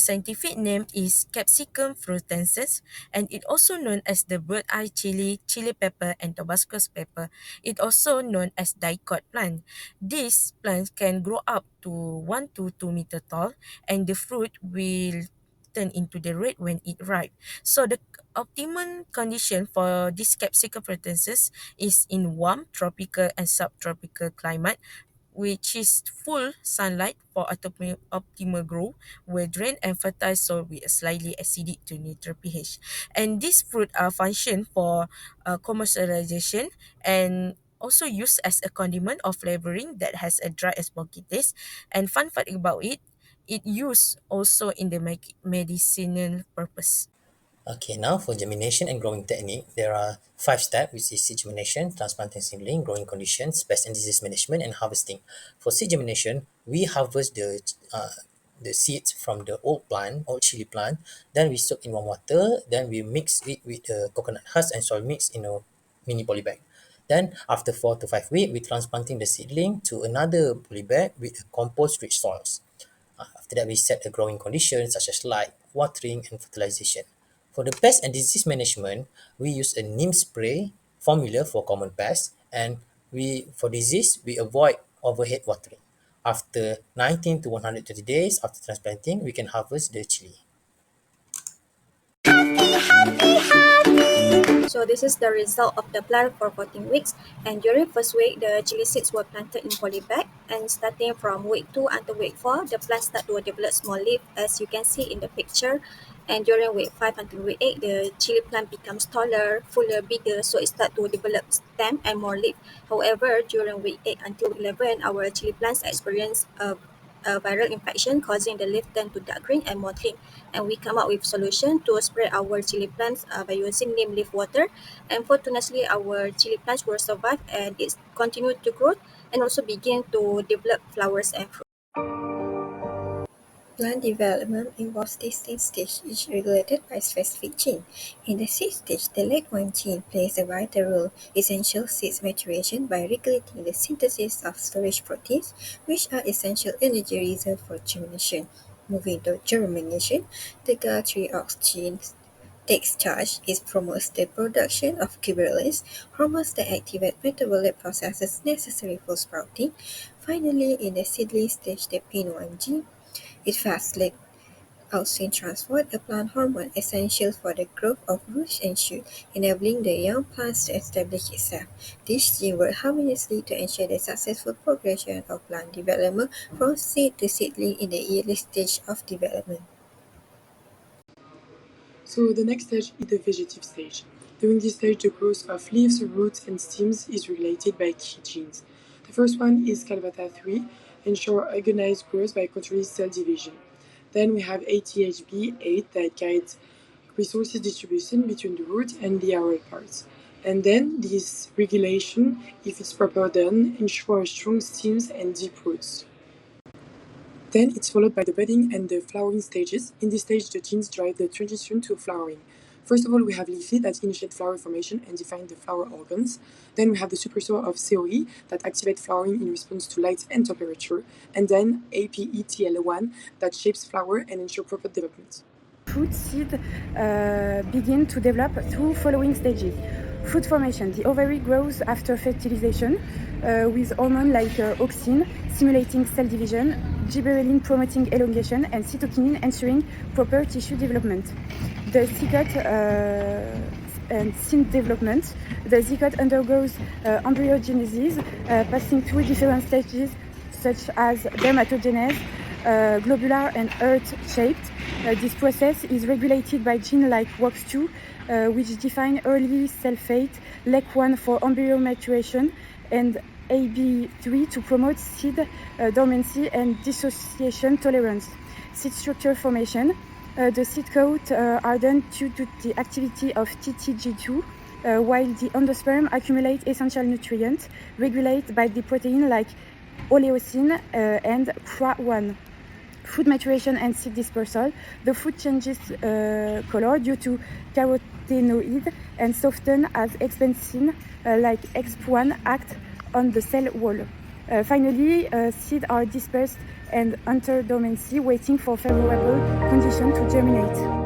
scientific name is Capsicum frustescens, and it also known as the bird eye chili, chili pepper, and Tabasco pepper. It also known as dicot plant. These plants can grow up to 1 to 2 meter tall, and the fruit will turn into the red when it ripe. So the optimum condition for this Capsicum frutescens is in warm tropical and subtropical climate, which is full sunlight for optimal growth, where drained and fertile soil with a slightly acidic to neutral pH. And these fruit are function for commercialization and also used as a condiment or flavoring that has a dry and smoky taste. And fun fact about it, it used also in the medicinal purpose. Okay, now for germination and growing technique, there are 5 steps, which is seed germination, transplanting seedling, growing conditions, pest and disease management, and harvesting. For seed germination, we harvest the seeds from the old chili plant, then we soak in warm water, then we mix it with the coconut husk and soil mix in a mini poly bag. Then after 4 to 5 weeks, we transplanting the seedling to another poly bag with compost-rich soils. After that, we set a growing condition such as light, watering, and fertilization. For the pest and disease management, we use a neem spray formula for common pests, and for disease we avoid overhead watering. After 19 to 120 days after transplanting, we can harvest the chili. So this is the result of the plant for 14 weeks, and during first week the chili seeds were planted in poly bag, and starting from week 2 until week 4 the plant start to develop small leaf as you can see in the picture, and during week 5 until week 8 the chili plant becomes taller, fuller, bigger, so it start to develop stem and more leaf. However, during week 8 until week 11 our chili plants experience a viral infection causing the leaf turn to dark green and mottling, and we come up with solution to spray our chili plants by using neem leaf water, and fortunately our chili plants will survive and it continued to grow and also begin to develop flowers and fruit. Plant development involves distinct stages each regulated by specific gene. In the seed stage, the leg-1 gene plays a vital role, essential seed maturation by regulating the synthesis of storage proteins, which are essential energy reserves for germination. Moving to germination, the GAL3OX gene takes charge. It promotes the production of gibberellins, hormones that activate metabolic processes necessary for sprouting. Finally, in the seedling stage, the PIN1 gene it facilitates auxin transport, a plant hormone essential for the growth of roots and shoots, enabling the young plants to establish itself. This gene works harmoniously to ensure the successful progression of plant development from seed to seedling in the early stage of development. So the next stage is the vegetative stage. During this stage, the growth of leaves, roots, and stems is regulated by key genes. The first one is CalVata3, ensure organized growth by controlling cell division. Then we have ATHB8 that guides resources distribution between the root and the arrow parts. And then this regulation, if it's properly done, ensures strong stems and deep roots. Then it's followed by the budding and the flowering stages. In this stage, the genes drive the transition to flowering. First of all, we have leafy that initiate flower formation and define the flower organs. Then we have the supercell of COE that activate flowering in response to light and temperature. And then APETL1 that shapes flower and ensure proper development. Fruit seed begin to develop through following stages. Fruit formation. The ovary grows after fertilization with hormones like auxin stimulating cell division, gibberellin promoting elongation, and cytokinin ensuring proper tissue development. The zygote and seed development. The zygote undergoes embryogenesis, passing through different stages such as dermatogenesis, globular and heart-shaped. This process is regulated by genes like WOX2, which define early cell fate, LEC1 for embryo maturation, and AB3 to promote seed dormancy and dissociation tolerance. Seed structure formation. The seed coat are done due to the activity of TTG2, while the endosperm accumulate essential nutrients regulated by the protein like oleosin and CRA1. Food maturation and seed dispersal. The food changes color due to carotenoid and soften as expansin like EXP1 act on the cell wall. Finally, seeds are dispersed and enter dormancy, waiting for favorable conditions to germinate.